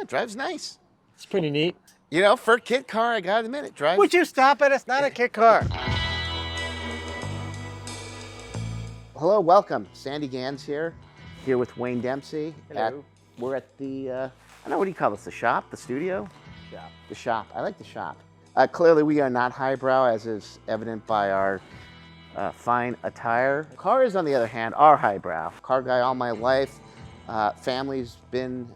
it drives nice. It's pretty neat. You know, for a kit car, I gotta admit, it drives. Would you stop it? It's not a kit car. Hello, welcome. Sandy Gans here with Wayne Dempsey. Hello. We're at the, I don't know, what do you call this, the shop, the studio? Shop. The shop, I like the shop. Clearly we are not highbrow, as is evident by our fine attire. Cars, on the other hand, are highbrow. Car guy all my life. Family's been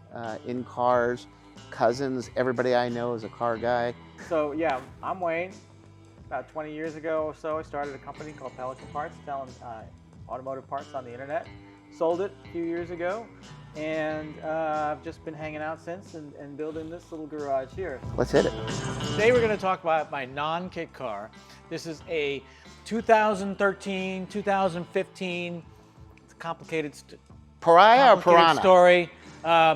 in cars. Cousins, everybody I know is a car guy. So yeah, I'm Wayne. About 20 years ago or so, I started a company called Pelican Parts, selling automotive parts on the internet. Sold it a few years ago, and I've just been hanging out since and building this little garage here. Let's hit it. Today we're going to talk about my non-kit car. This is a 2013, 2015, it's a complicated Pariah or Piranha? story.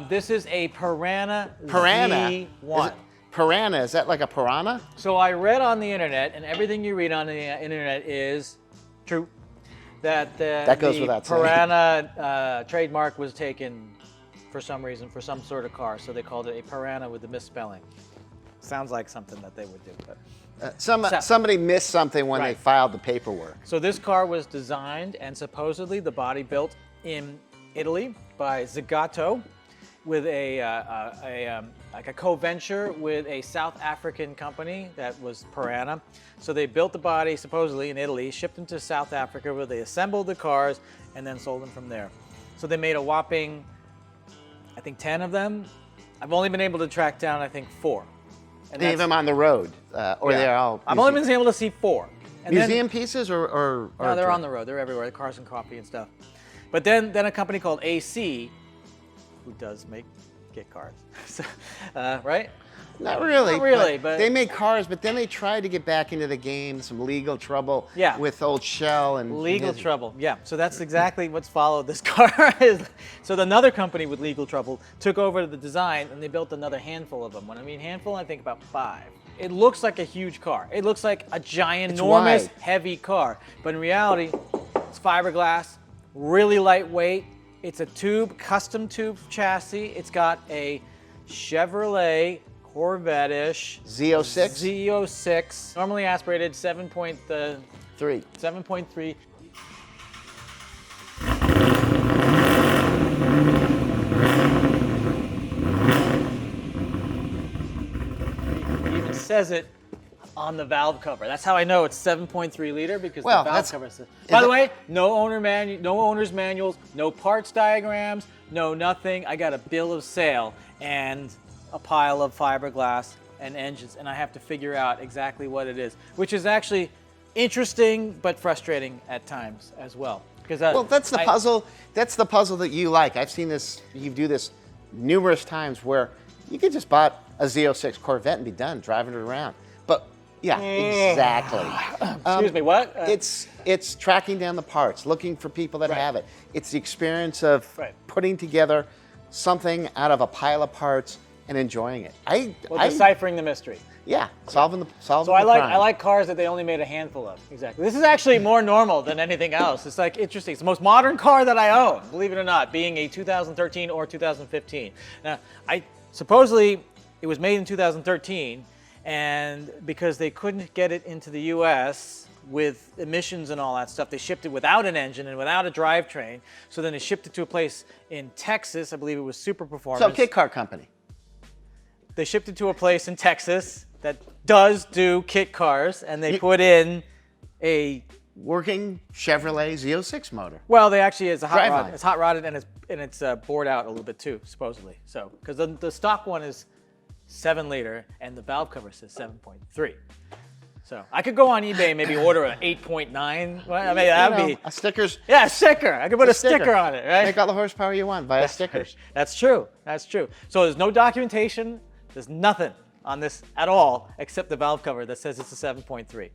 This is a Piranha Z1. Piranha, is that like a piranha? So I read on the internet, and everything you read on the internet is true, that That goes the without saying. Piranha trademark was taken for some reason for some sort of car, so they called it a Piranha with the misspelling. Sounds like something that they would do. But. Somebody missed something when they Right. filed the paperwork. So this car was designed and supposedly the body built in Italy by Zagato, with like a co-venture with a South African company that was Piranha. So they built the body supposedly in Italy, shipped them to South Africa where they assembled the cars and then sold them from there. So they made a whopping, I think 10 of them. I've only been able to track down, I think 4. And Any of them on the road, or yeah. they're all I've only been able to see 4. And then- museum pieces or no, they're on the road. They're everywhere. Cars and coffee and stuff. But then a company called AC, who does make kit cars, so, right? Not really. Not really, but they make cars, but then they tried to get back into the game, some legal trouble Yeah. with old Shell and legal his- trouble. Yeah. So that's exactly what's followed this car. So another company with legal trouble took over the design, and they built another handful of them. When I mean handful, I think about 5. It looks like a huge car. It looks like a giant, It's enormous, wide. heavy car. But in reality, it's fiberglass, really lightweight. It's a custom tube chassis. It's got a Chevrolet Corvette-ish Z06? Z06, normally aspirated 7.3. 3. It even says it on the valve cover. That's how I know it's 7.3 liter, because Well, the valve that's- cover says. is By the it- way, no owner's manuals, no parts diagrams, no nothing. I got a bill of sale and a pile of fiberglass and engines, and I have to figure out exactly what it is, which is actually interesting but frustrating at times as well. Because Well, that's the puzzle. That's the puzzle that you like. I've seen this. You do this numerous times where you could just buy a Z06 Corvette and be done driving it around. But yeah, exactly. Excuse me, what? It's tracking down the parts, looking for people that Right. have it. It's the experience of Right. putting together something out of a pile of parts and enjoying it. Deciphering the mystery. Yeah, solving the So I like cars that they only made a handful of. Exactly. This is actually more normal than anything else. It's like interesting. It's the most modern car that I own, believe it or not, being a 2013 or 2015. Now, supposedly it was made in 2013, and because they couldn't get it into the U.S. with emissions and all that stuff, they shipped it without an engine and without a drivetrain. So then they shipped it to a place in Texas. I believe it was Super Performance. So kit car company. They shipped it to a place in Texas that does do kit cars, and they put in a Working Chevrolet Z06 motor. well, they actually it's a hot Driveline. rod. It's hot rodded and it's bored out a little bit too, supposedly. So because the stock one is 7 liter and the valve cover says 7.3. So I could go on eBay and maybe order an 8.9. Well, I mean that'd be a stickers. yeah, a sticker. I could put a sticker. sticker on it, right? Make all the horsepower you want via stickers. That's true. That's true. So there's no documentation. There's nothing on this at all except the valve cover that says it's a 7.3.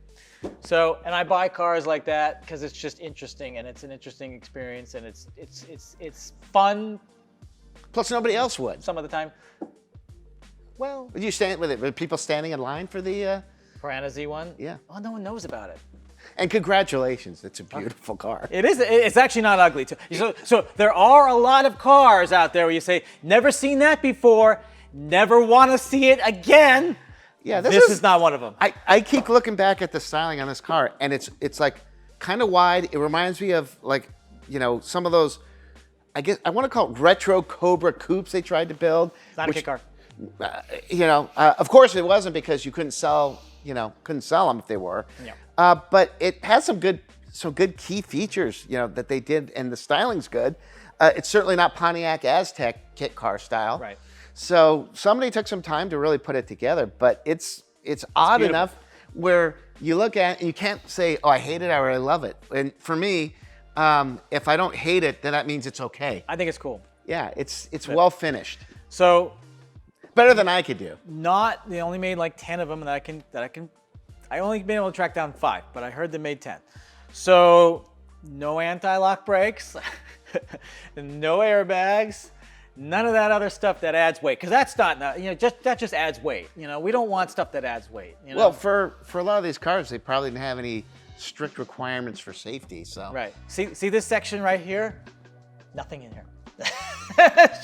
So, and I buy cars like that because it's just interesting and it's an interesting experience and it's fun Plus, nobody else would. some of the time. Well, Would you stand with it? Were people standing in line for the? Piranha Z1. Yeah. Oh, no one knows about it. And congratulations, it's a beautiful car. It is. It's actually not ugly too. So there are a lot of cars out there where you say, never seen that before. Never want to see it again. Yeah, This is not one of them. I keep looking back at the styling on this car, and it's like kind of wide. It reminds me of like, some of those, I guess I want to call it retro Cobra coupes they tried to build. It's not a kit car. Of course it wasn't, because you couldn't sell them if they were. Yeah. But it has some good key features, that they did, and the styling's good. It's certainly not Pontiac Aztec kit car style. Right. So somebody took some time to really put it together, but it's odd beautiful. enough where you look at it and you can't say, oh, I hate it, I really love it. And for me, if I don't hate it, then that means it's okay. I think it's cool. Yeah, it's well finished. So Better than I could do. they only made like 10 of them I only been able to track down 5, but I heard they made 10. So no anti-lock brakes, no airbags, none of that other stuff that adds weight. Because that's not, that just adds weight. We don't want stuff that adds weight. Well, for a lot of these cars, they probably didn't have any strict requirements for safety. So Right. See this section right here? Nothing in here. it's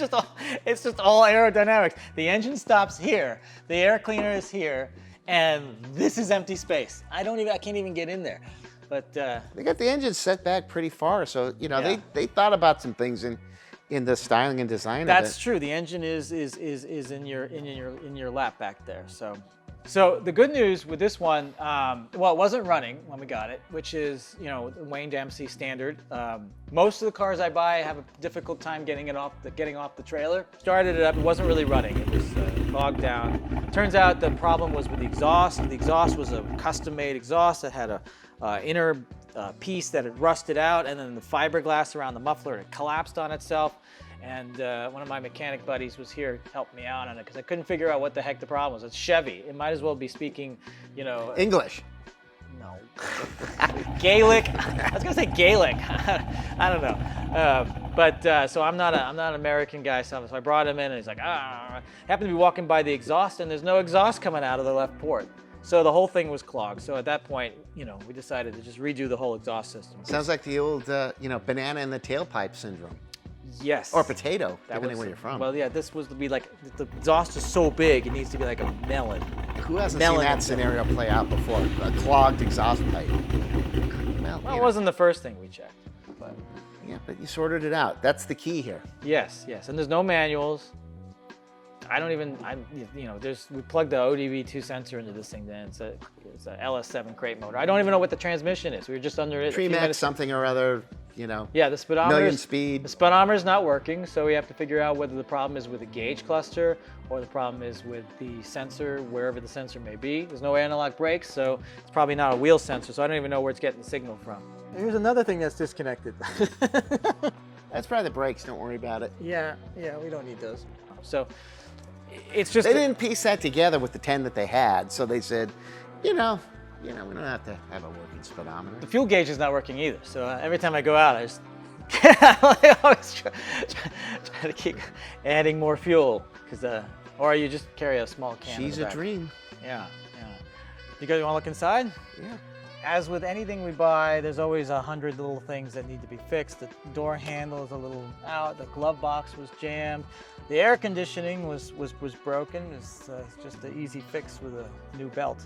just all aerodynamics. The engine stops here. The air cleaner is here, and this is empty space. I can't even get in there. But they got the engine set back pretty far, so Yeah. they thought about some things in the styling and design that's of it. true. The engine is in your lap back there. So the good news with this one, it wasn't running when we got it, which is, Wayne Dempsey standard. Most of the cars I buy have a difficult time getting off the trailer. Started it up, it wasn't really running. It was bogged down. Turns out the problem was with the exhaust. The exhaust was a custom-made exhaust that had a inner piece that had rusted out, and then the fiberglass around the muffler had collapsed on itself. And one of my mechanic buddies was here to help me out on it because I couldn't figure out what the heck the problem was. It's Chevy. It might as well be speaking, English. No. Gaelic. I was gonna say Gaelic. I don't know. So I'm not an American guy, so I brought him in, and he's like, happened to be walking by the exhaust, and there's no exhaust coming out of the left port. So the whole thing was clogged. So at that point, we decided to just redo the whole exhaust system. Sounds like the old, banana in the tailpipe syndrome. Yes. Or potato, That depending was- where you're from. Well, yeah, this was to be like, the exhaust is so big, it needs to be like a melon. Who hasn't melon. seen that scenario play out before? A clogged exhaust pipe. Well, it wasn't the first thing we checked, but Yeah, but you sorted it out. That's the key here. yes, and there's no manuals. We plugged the ODB2 sensor into this thing, then it's a LS7 crate motor. I don't even know what the transmission is. We were just under it. a few Tremax minutes. something or other, Yeah, the speedometer. million speed. The speedometer is not working, so we have to figure out whether the problem is with the gauge cluster or the problem is with the sensor, wherever the sensor may be. There's no analog brakes, so it's probably not a wheel sensor, so I don't even know where it's getting the signal from. Here's another thing that's disconnected. That's probably the brakes. Don't worry about it. Yeah, we don't need those. So it's just They didn't piece that together with the 10 that they had, so they said, we don't have to have a working speedometer. the fuel gauge is not working either. So every time I go out, I just I always try to keep adding more fuel, or you just carry a small can. in She's the a back. dream. Yeah. You guys want to look inside? Yeah. As with anything we buy, there's always 100 little things that need to be fixed. The door handle is a little out. The glove box was jammed. The air conditioning was broken. It's just an easy fix with a new belt.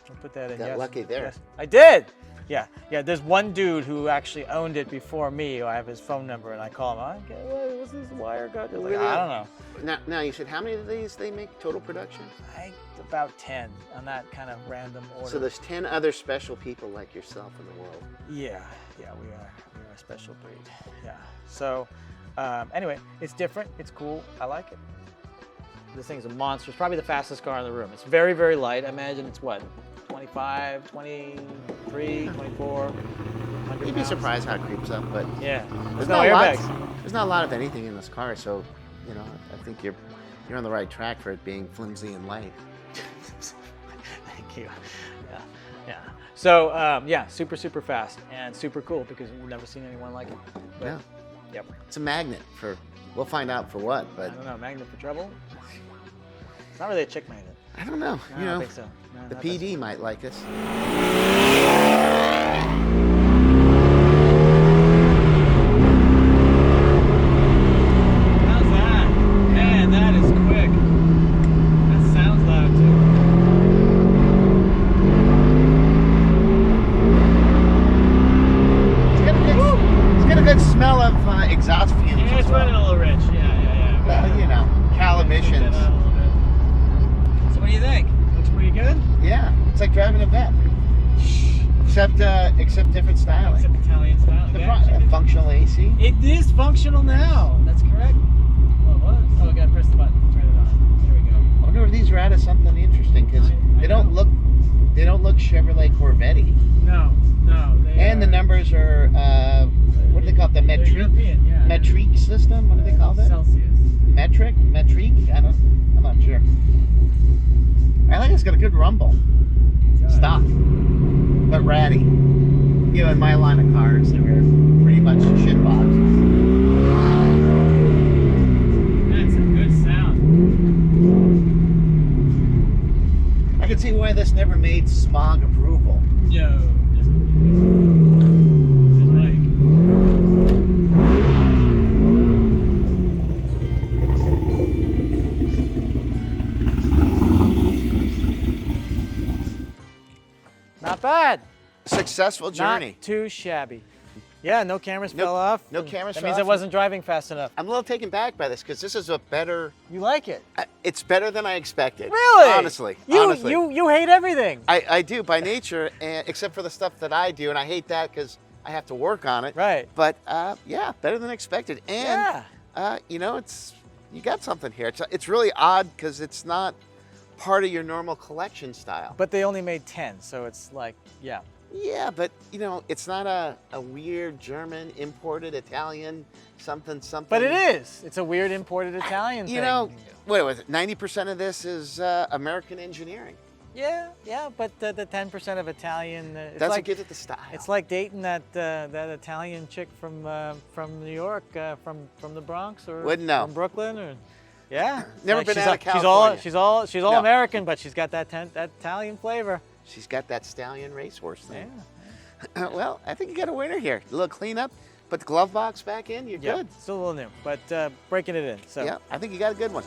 I'll put that in. Got lucky there. Yes. I did. Yeah. There's one dude who actually owned it before me. I have his phone number, and I call him. What's this wire got? Like, I don't know. Now, you said how many of these they make total production? About 10 on that kind of random order. So there's 10 other special people like yourself in the world. Yeah, we are a special breed. Yeah. So, anyway, it's different. It's cool. I like it. This thing's a monster. It's probably the fastest car in the room. It's very, very light. I imagine it's what, 25, 23, 24. 100 You'd be pounds? surprised how it creeps up, but Yeah. There's there's no not a lot. airbags. There's not a lot of anything in this car, so I think you're on the right track for it being flimsy and light. Thank you. Yeah. So, super, super fast and super cool because we've never seen anyone like it. But, Yeah. Yep. It's a magnet for. We'll find out for what, I but don't know. Magnet for trouble? It's not really a chick magnet. I don't know. I don't think so. No, The not this PD might like us. How's that? Man, that is quick. driving a Vet. Except different styling. Except Italian style. The Yeah, front, functional AC. it is functional now. That's correct. Well, it was. Oh, we gotta press the button. Turn it on. There we go. I wonder if these are out of something interesting because I they don't know. look Chevrolet Corvette-y. No. They And the numbers are what do they call it? The They're metric European, yeah. metric system. What do they call that? Celsius. Metric? I'm not sure. I think it's got a good rumble. Stop. But ratty. You know, in my line of cars, they were pretty much shitboxes. That's a good sound. I can see why this never made smog approval. No. Not bad. Successful journey. Not too shabby. Yeah, no cameras No- fell off. no cameras That fell means I off. wasn't driving fast enough. I'm a little taken back by this because this is a better. You like it? It's better than I expected. Really? Honestly. You hate everything. I do by nature, and except for the stuff that I do, and I hate that because I have to work on it. Right. But yeah, better than expected. And Yeah. you know, you got something here. It's really odd because it's not part of your normal collection style. But they only made 10, so it's like, yeah. Yeah, but you know, it's not a weird German imported Italian something. But it is. It's a weird imported Italian thing. You know, what was it? 90% of this is American engineering. Yeah, but the 10% of Italian. It's That's like, what gives it the style. It's like dating that Italian chick from New York, from the Bronx or Wouldn't know. from Brooklyn or. Yeah. Never Like been she's out of California. She's all No. American, but she's got that Italian flavor. She's got that stallion racehorse thing. Yeah. Well, I think you got a winner here. A little cleanup, put the glove box back in, you're Yeah, good. still a little new, but breaking it in. So. Yeah, I think you got a good one.